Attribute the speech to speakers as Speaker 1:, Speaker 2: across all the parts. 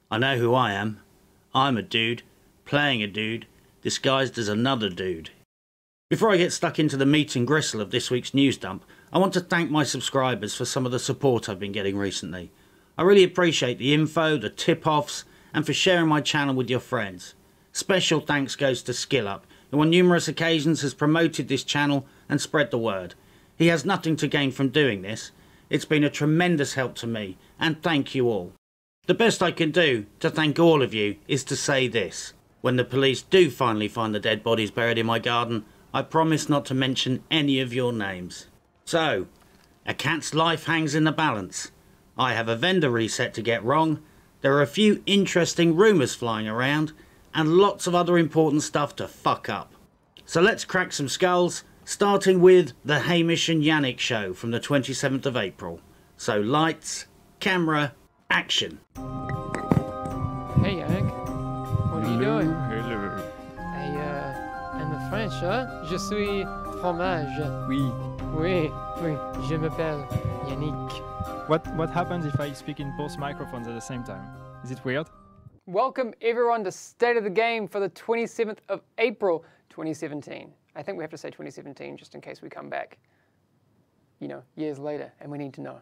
Speaker 1: I know who I am. I'm a dude, playing a dude, disguised as another dude. Before I get stuck into the meat and gristle of this week's news dump, I want to thank my subscribers for some of the support I've been getting recently. I really appreciate the info, the tip-offs, and for sharing my channel with your friends. Special thanks goes to SkillUp, who on numerous occasions has promoted this channel and spread the word. He has nothing to gain from doing this. It's been a tremendous help to me, and thank you all. The best I can do to thank all of you is to say this. When the police do finally find the dead bodies buried in my garden, I promise not to mention any of your names. So, a cat's life hangs in the balance. I have a vendor reset to get wrong, there are a few interesting rumours flying around, and lots of other important stuff to fuck up. So let's crack some skulls, starting with the Hamish and Yannick show from the 27th of April. So lights, camera, action.
Speaker 2: Hey Yannick, what are you doing?
Speaker 3: Hello.
Speaker 2: I'm a French, hein? Je suis fromage.
Speaker 3: Oui.
Speaker 2: Oui, je m'appelle Yannick.
Speaker 3: What happens if I speak in both microphones at the same time? Is it weird?
Speaker 2: Welcome everyone to State of the Game for the 27th of April 2017. I think we have to say 2017 just in case we come back, you know, years later and we need to know.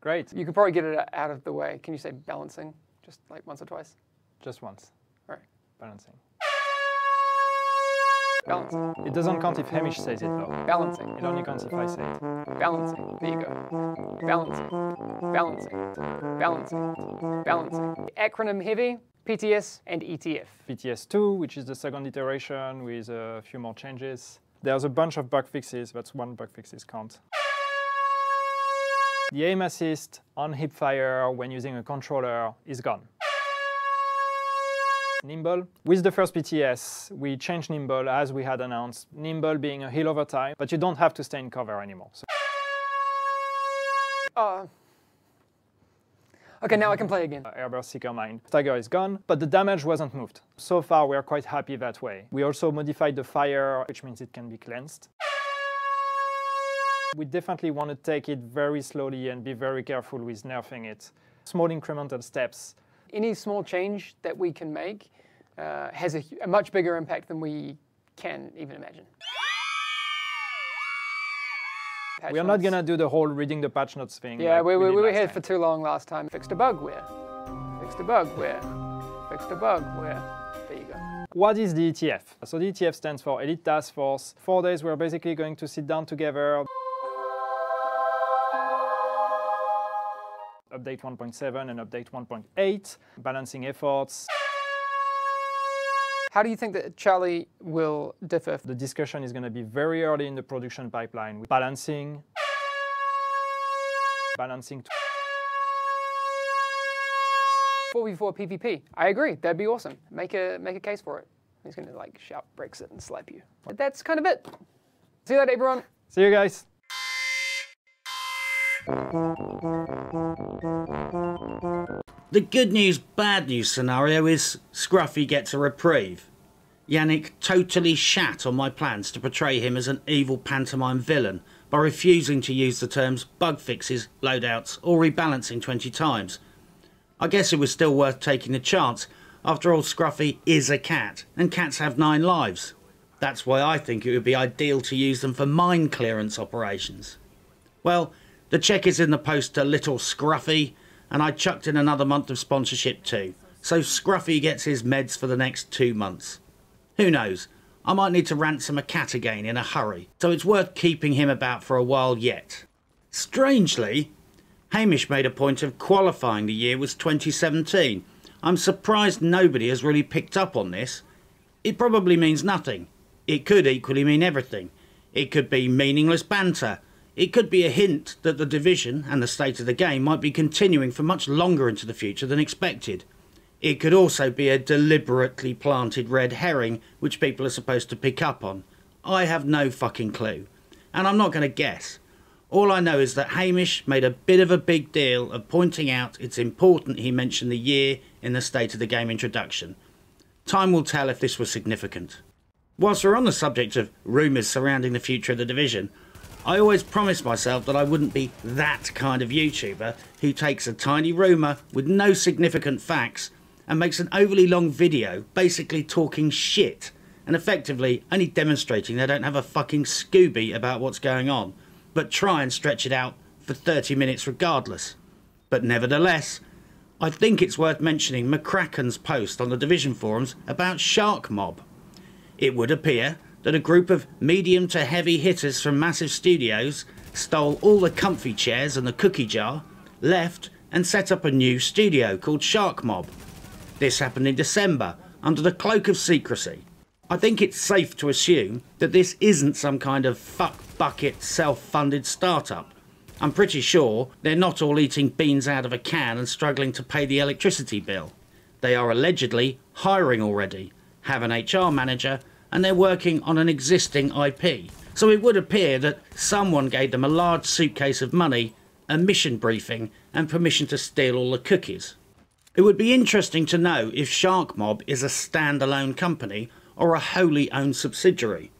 Speaker 3: Great.
Speaker 2: You could probably get it out of the way. Can you say balancing? Just like once or twice?
Speaker 3: Just once.
Speaker 2: All right.
Speaker 3: Balancing.
Speaker 2: Balancing.
Speaker 3: It doesn't count if Hamish says it though.
Speaker 2: Balancing.
Speaker 3: It only counts if I say it.
Speaker 2: Balancing. There you go. Balancing. Balancing. Balancing. Balancing. Acronym heavy, PTS and ETF.
Speaker 3: PTS2, which is the second iteration with a few more changes. There's a bunch of bug fixes, but one bug fixes count. The aim assist on hipfire when using a controller is gone. Nimble. With the first PTS, we changed Nimble as we had announced. Nimble being a heal over time, but you don't have to stay in cover anymore. So
Speaker 2: Okay, now I can play again.
Speaker 3: Airburst Seeker Mine. Tiger is gone, but the damage wasn't moved. So far, we are quite happy that way. We also modified the fire, which means it can be cleansed. We definitely want to take it very slowly and be very careful with nerfing it. Small incremental steps.
Speaker 2: Any small change that we can make has a much bigger impact than we can even imagine.
Speaker 3: We are not going to do the whole reading the patch notes thing.
Speaker 2: Yeah,
Speaker 3: like
Speaker 2: we were
Speaker 3: did
Speaker 2: here
Speaker 3: last
Speaker 2: for
Speaker 3: time.
Speaker 2: too long last time. Fixed a bug where? Fixed a bug where? Fixed a bug where? There you go.
Speaker 3: What is the ETF? So the ETF stands for Elite Task Force. 4 days we're basically going to sit down together. Update 1.7 and update 1.8, balancing efforts.
Speaker 2: How do you think that Charlie will differ?
Speaker 3: The discussion is going to be very early in the production pipeline with balancing.
Speaker 2: 4v4 PvP. I agree. That'd be awesome. Make a case for it. He's going to like shout Brexit and slap you. But that's kind of it. See you later, everyone.
Speaker 3: See you guys.
Speaker 1: The good news, bad news scenario is Scruffy gets a reprieve. Yannick totally shat on my plans to portray him as an evil pantomime villain by refusing to use the terms bug fixes, loadouts or rebalancing 20 times. I guess it was still worth taking the chance. After all, Scruffy is a cat and cats have 9 lives. That's why I think it would be ideal to use them for mine clearance operations. Well, the check is in the post to Little Scruffy, and I chucked in another month of sponsorship too, so Scruffy gets his meds for the next 2 months. Who knows, I might need to ransom a cat again in a hurry, so it's worth keeping him about for a while yet. Strangely, Hamish made a point of qualifying the year was 2017. I'm surprised nobody has really picked up on this. It probably means nothing. It could equally mean everything. It could be meaningless banter. It could be a hint that the division and the state of the game might be continuing for much longer into the future than expected. It could also be a deliberately planted red herring which people are supposed to pick up on. I have no fucking clue. And I'm not going to guess. All I know is that Hamish made a bit of a big deal of pointing out it's important he mentioned the year in the state of the game introduction. Time will tell if this was significant. Whilst we're on the subject of rumours surrounding the future of the division, I always promised myself that I wouldn't be that kind of YouTuber who takes a tiny rumour with no significant facts and makes an overly long video basically talking shit and effectively only demonstrating they don't have a fucking Scooby about what's going on, but try and stretch it out for 30 minutes regardless. But nevertheless, I think it's worth mentioning McCracken's post on the Division forums about Sharkmob. It would appear that a group of medium to heavy hitters from massive studios stole all the comfy chairs and the cookie jar, left and set up a new studio called Sharkmob. This happened in December under the cloak of secrecy. I think it's safe to assume that this isn't some kind of fuck bucket self-funded startup. I'm pretty sure they're not all eating beans out of a can and struggling to pay the electricity bill. They are allegedly hiring already, have an HR manager, and they're working on an existing IP. So it would appear that someone gave them a large suitcase of money, a mission briefing, and permission to steal all the cookies. It would be interesting to know if Sharkmob is a standalone company or a wholly owned subsidiary.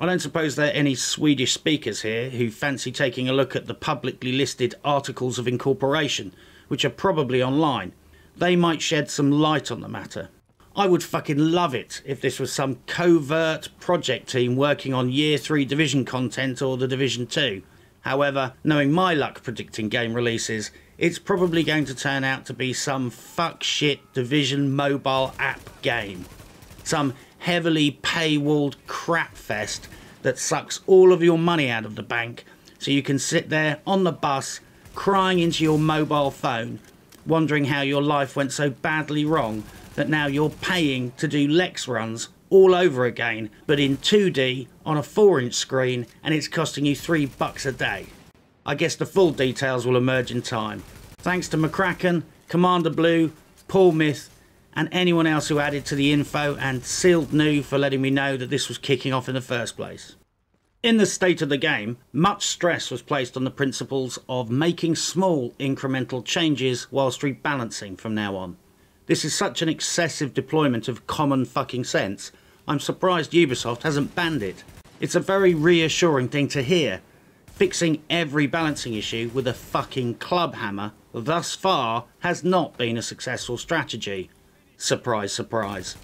Speaker 1: I don't suppose there are any Swedish speakers here who fancy taking a look at the publicly listed articles of incorporation, which are probably online. They might shed some light on the matter. I would fucking love it if this was some covert project team working on Year 3 Division content or the Division 2. However, knowing my luck predicting game releases, it's probably going to turn out to be some fuck shit Division mobile app game. Some heavily paywalled crap fest that sucks all of your money out of the bank so you can sit there on the bus crying into your mobile phone, wondering how your life went so badly wrong that now you're paying to do Lex runs all over again, but in 2D on a 4-inch screen, and it's costing you $3 a day. I guess the full details will emerge in time. Thanks to McCracken, Commander Blue, Paul Myth, and anyone else who added to the info, and Sealed New for letting me know that this was kicking off in the first place. In the state of the game, much stress was placed on the principles of making small incremental changes whilst rebalancing from now on. This is such an excessive deployment of common fucking sense, I'm surprised Ubisoft hasn't banned it. It's a very reassuring thing to hear. Fixing every balancing issue with a fucking club hammer thus far has not been a successful strategy. Surprise, surprise.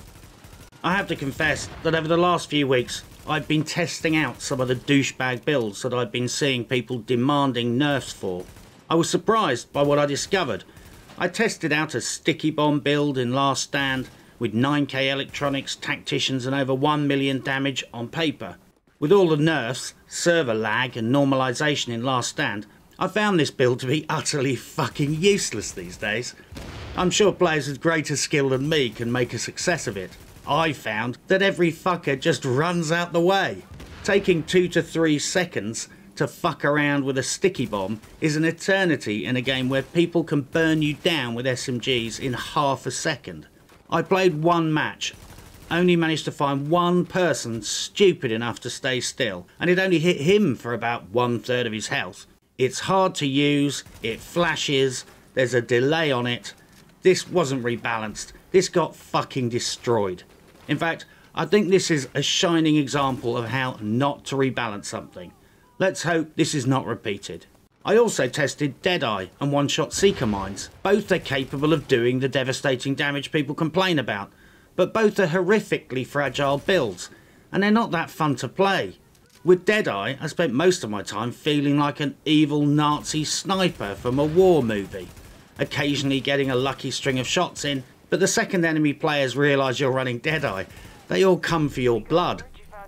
Speaker 1: I have to confess that over the last few weeks I've been testing out some of the douchebag builds that I've been seeing people demanding nerfs for. I was surprised by what I discovered. I tested out a sticky bomb build in Last Stand with 9k electronics, tacticians and over 1 million damage on paper. With all the nerfs, server lag and normalisation in Last Stand, I found this build to be utterly fucking useless these days. I'm sure players with greater skill than me can make a success of it. I found that every fucker just runs out the way. Taking 2 to 3 seconds to fuck around with a sticky bomb is an eternity in a game where people can burn you down with SMGs in half a second. I played one match, only managed to find one person stupid enough to stay still, and it only hit him for about 1/3 of his health. It's hard to use, it flashes, there's a delay on it. This wasn't rebalanced, this got fucking destroyed. In fact, I think this is a shining example of how not to rebalance something. Let's hope this is not repeated. I also tested Deadeye and one-shot Seeker mines. Both are capable of doing the devastating damage people complain about, but both are horrifically fragile builds, and they're not that fun to play. With Deadeye, I spent most of my time feeling like an evil Nazi sniper from a war movie, occasionally getting a lucky string of shots in, but the second enemy players realise you're running Deadeye, they all come for your blood.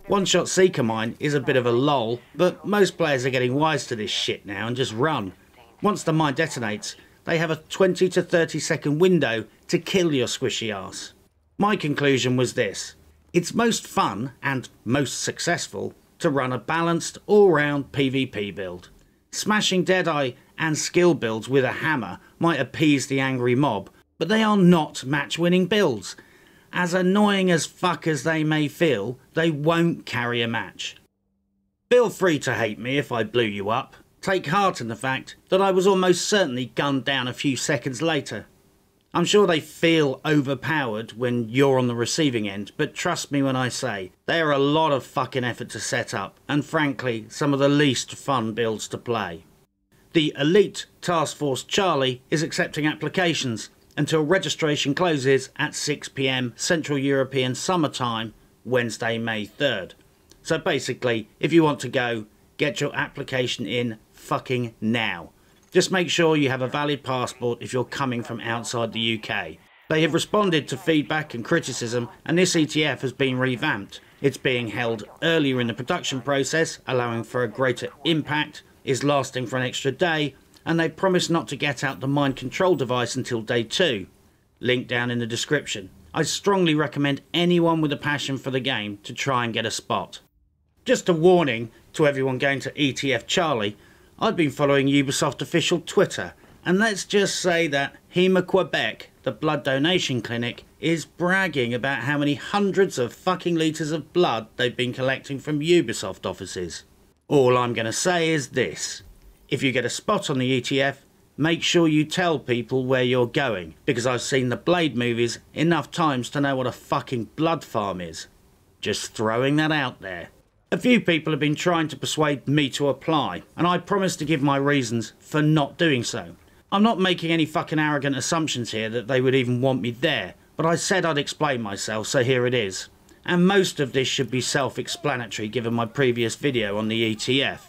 Speaker 1: One-shot Seeker mine is a bit of a lull, but most players are getting wise to this shit now and just run. Once the mine detonates, they have a 20 to 30 second window to kill your squishy ass. My conclusion was this: it's most fun and most successful to run a balanced all-round PvP build. Smashing Deadeye and skill builds with a hammer might appease the angry mob, but they are not match-winning builds. As annoying as fuck as they may feel, they won't carry a match. Feel free to hate me if I blew you up. Take heart in the fact that I was almost certainly gunned down a few seconds later. I'm sure they feel overpowered when you're on the receiving end, but trust me when I say, they are a lot of fucking effort to set up, and frankly, some of the least fun builds to play. The Elite Task Force Charlie is accepting applications until registration closes at 6 PM Central European Summer Time, Wednesday, May 3rd. So basically, if you want to go, get your application in fucking now. Just make sure you have a valid passport if you're coming from outside the UK. They have responded to feedback and criticism, and this ETF has been revamped. It's being held earlier in the production process, allowing for a greater impact, is lasting for an extra day, and they promise not to get out the mind control device until day 2. Link down in the description. I strongly recommend anyone with a passion for the game to try and get a spot. Just a warning to everyone going to ETF Charlie, I've been following Ubisoft official Twitter, and let's just say that Hema Quebec, the blood donation clinic, is bragging about how many hundreds of fucking litres of blood they've been collecting from Ubisoft offices. All I'm going to say is this: if you get a spot on the ETF, make sure you tell people where you're going, because I've seen the Blade movies enough times to know what a fucking blood farm is. Just throwing that out there. A few people have been trying to persuade me to apply, and I promise to give my reasons for not doing so. I'm not making any fucking arrogant assumptions here that they would even want me there, but I said I'd explain myself, so here it is. And most of this should be self-explanatory given my previous video on the ETF.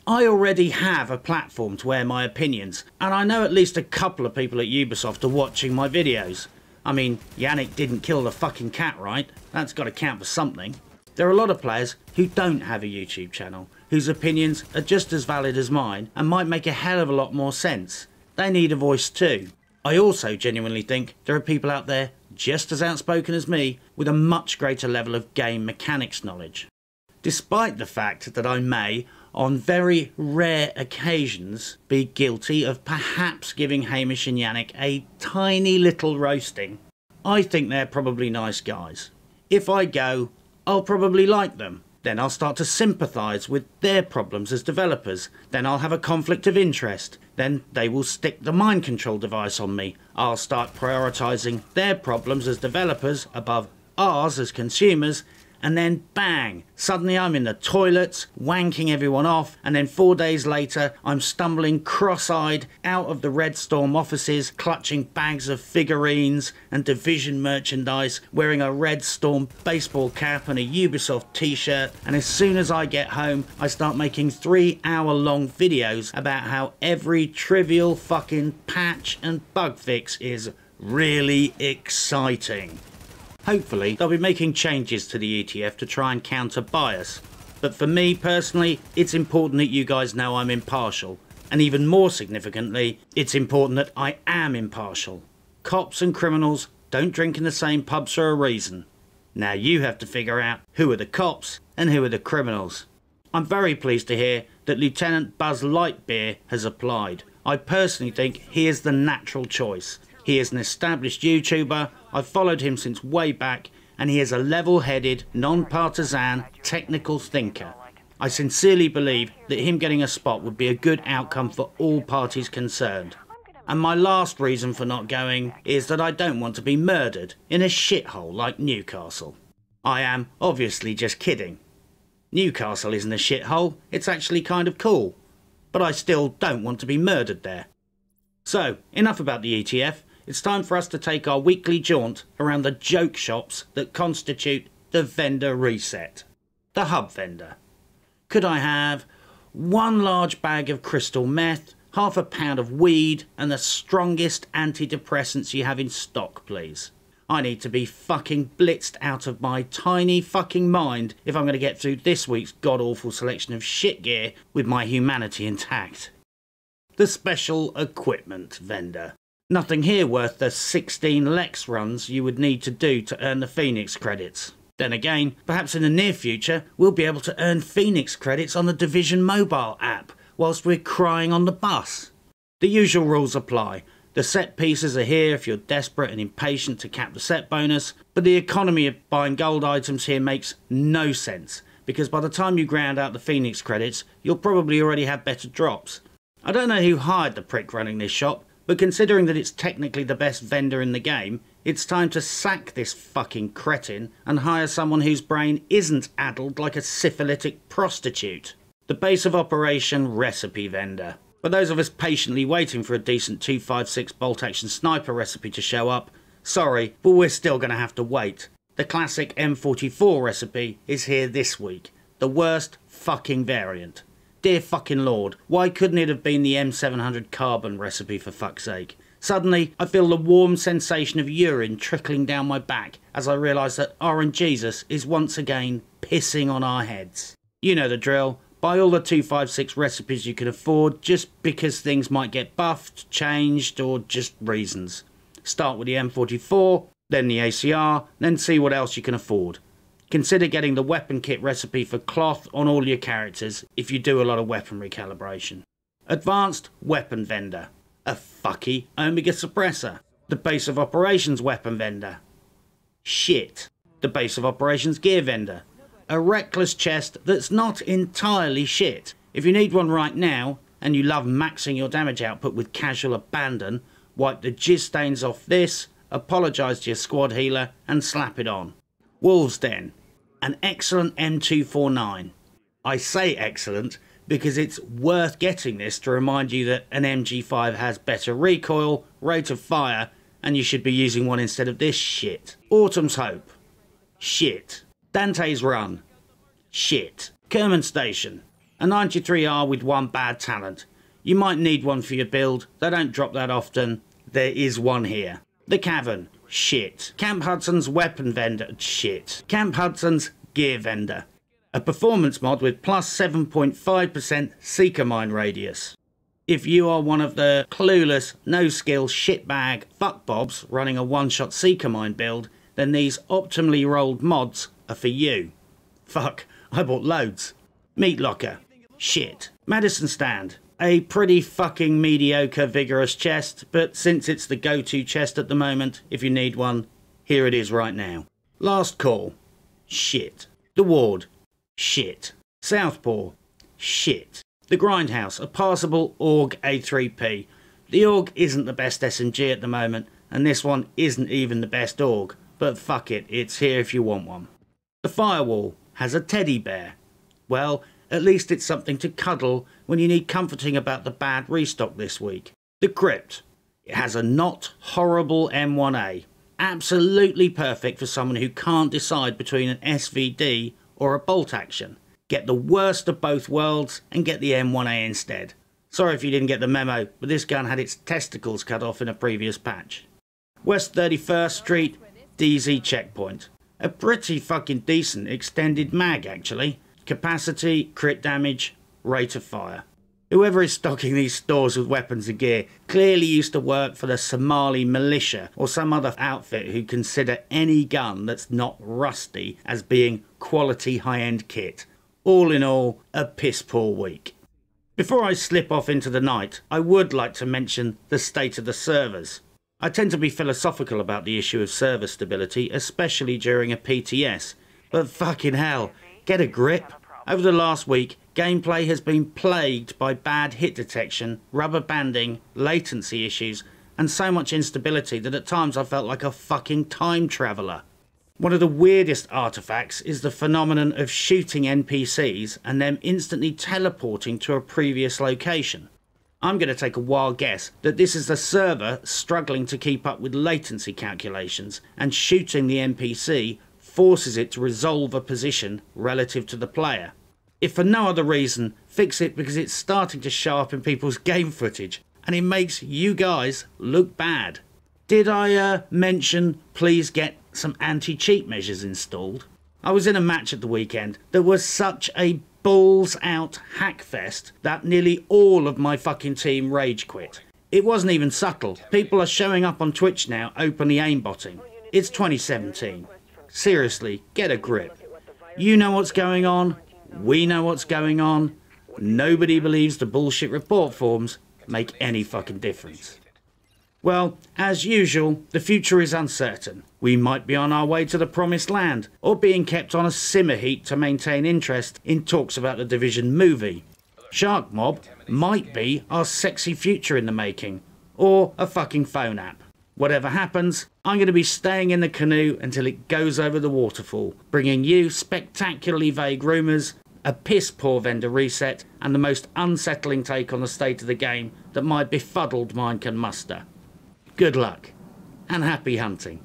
Speaker 1: I already have a platform to air my opinions, and I know at least a couple of people at Ubisoft are watching my videos. I mean, Yannick didn't kill the fucking cat, right? That's got to count for something. There are a lot of players who don't have a YouTube channel, whose opinions are just as valid as mine and might make a hell of a lot more sense. They need a voice too. I also genuinely think there are people out there just as outspoken as me with a much greater level of game mechanics knowledge. Despite the fact that I may, on very rare occasions, be guilty of perhaps giving Hamish and Yannick a tiny little roasting, I think they're probably nice guys. If I go, I'll probably like them. Then I'll start to sympathise with their problems as developers. Then I'll have a conflict of interest. Then they will stick the mind control device on me. I'll start prioritising their problems as developers above ours as consumers. And then bang, suddenly I'm in the toilets, wanking everyone off, and then 4 days later I'm stumbling cross-eyed out of the Red Storm offices, clutching bags of figurines and Division merchandise, wearing a Red Storm baseball cap and a Ubisoft t-shirt, and as soon as I get home I start making 3-hour-long videos about how every trivial fucking patch and bug fix is really exciting. Hopefully, they'll be making changes to the ETF to try and counter bias. But for me personally, it's important that you guys know I'm impartial. And even more significantly, it's important that I am impartial. Cops and criminals don't drink in the same pubs for a reason. Now you have to figure out who are the cops and who are the criminals. I'm very pleased to hear that Lieutenant Buzz Litebeer has applied. I personally think he is the natural choice. He is an established YouTuber, I've followed him since way back, and he is a level-headed, non-partisan, technical thinker. I sincerely believe that him getting a spot would be a good outcome for all parties concerned. And my last reason for not going is that I don't want to be murdered in a shithole like Newcastle. I am obviously just kidding. Newcastle isn't a shithole, it's actually kind of cool. But I still don't want to be murdered there. So, enough about the ETF. It's time for us to take our weekly jaunt around the joke shops that constitute the vendor reset. The hub vendor. Could I have 1 large bag of crystal meth, half a pound of weed, and the strongest antidepressants you have in stock, please? I need to be fucking blitzed out of my tiny fucking mind if I'm going to get through this week's god-awful selection of shit gear with my humanity intact. The special equipment vendor. Nothing here worth the 16 Lex runs you would need to do to earn the Phoenix credits. Then again, perhaps in the near future, we'll be able to earn Phoenix credits on the Division mobile app, whilst we're crying on the bus. The usual rules apply. The set pieces are here if you're desperate and impatient to cap the set bonus, but the economy of buying gold items here makes no sense, because by the time you ground out the Phoenix credits, you'll probably already have better drops. I don't know who hired the prick running this shop, But considering that it's technically the best vendor in the game, it's time to sack this fucking cretin and hire someone whose brain isn't addled like a syphilitic prostitute. The base of operation recipe vendor. For those of us patiently waiting for a decent 256 bolt-action sniper recipe to show up, sorry, but we're still going to have to wait. The classic M44 recipe is here this week. The worst fucking variant. Dear fucking lord, why couldn't it have been the M700 carbon recipe for fuck's sake? Suddenly, I feel the warm sensation of urine trickling down my back as I realise that RNGesus is once again pissing on our heads. You know the drill. Buy all the 256 recipes you can afford just because things might get buffed, changed, or just reasons. Start with the M44, then the ACR, then see what else you can afford. Consider getting the weapon kit recipe for cloth on all your characters if you do a lot of weaponry calibration. Advanced weapon vendor. A fucky Omega suppressor. The base of operations weapon vendor. Shit. The base of operations gear vendor. A reckless chest that's not entirely shit. If you need one right now, and you love maxing your damage output with casual abandon, wipe the jizz stains off this, apologise to your squad healer, and slap it on. Wolves Den. An excellent M249. I say excellent because it's worth getting this to remind you that an MG5 has better recoil, rate of fire, and you should be using one instead of this shit. Autumn's Hope. Shit. Dante's Run. Shit. Kerman Station. A 93R with one bad talent. You might need one for your build. They don't drop that often. There is one here. The Cavern. Shit. Camp Hudson's weapon vendor. Shit. Camp Hudson's gear vendor. A performance mod with plus 7.5% seeker mine radius. If you are one of the clueless, no-skill shitbag fuckbobs running a one-shot seeker mine build, then these optimally rolled mods are for you. Fuck, I bought loads. Meat Locker. Shit. Medicine Stand. A pretty fucking mediocre vigorous chest, but since it's the go-to chest at the moment, if you need one, here it is right now. Last Call. Shit. The Ward. Shit. Southpaw. Shit. The Grindhouse. A passable AUG A3P. The AUG isn't the best SMG at the moment, and this one isn't even the best AUG, but fuck it, it's here if you want one. The Firewall has a teddy bear. Well, at least it's something to cuddle when you need comforting about the bad restock this week. The Crypt. It has a not horrible M1A. Absolutely perfect for someone who can't decide between an SVD or a bolt action. Get the worst of both worlds and get the M1A instead. Sorry if you didn't get the memo, but this gun had its testicles cut off in a previous patch. West 31st Street DZ Checkpoint. A pretty fucking decent extended mag actually. Capacity, crit damage, rate of fire. Whoever is stocking these stores with weapons and gear clearly used to work for the Somali militia or some other outfit who consider any gun that's not rusty as being quality high-end kit. All in all, a piss-poor week. Before I slip off into the night, I would like to mention the state of the servers. I tend to be philosophical about the issue of server stability, especially during a PTS, but fucking hell, get a grip. Over the last week, gameplay has been plagued by bad hit detection, rubber banding, latency issues, and so much instability that at times I felt like a fucking time traveller. One of the weirdest artifacts is the phenomenon of shooting NPCs and them instantly teleporting to a previous location. I'm going to take a wild guess that this is the server struggling to keep up with latency calculations, and shooting the NPC forces it to resolve a position relative to the player. If for no other reason, fix it because it's starting to show up in people's game footage, and it makes you guys look bad. Did I mention please get some anti-cheat measures installed? I was in a match at the weekend that was such a balls out hackfest that nearly all of my fucking team rage quit. It wasn't even subtle. People are showing up on Twitch now openly aimbotting. It's 2017. Seriously, get a grip. You know what's going on. We know what's going on. Nobody believes the bullshit report forms make any fucking difference. Well, as usual, the future is uncertain. We might be on our way to the promised land, or being kept on a simmer heat to maintain interest in talks about the Division movie. Sharkmob might be our sexy future in the making, or a fucking phone app. Whatever happens, I'm going to be staying in the canoe until it goes over the waterfall, bringing you spectacularly vague rumours, a piss-poor vendor reset, and the most unsettling take on the state of the game that my befuddled mind can muster. Good luck, and happy hunting.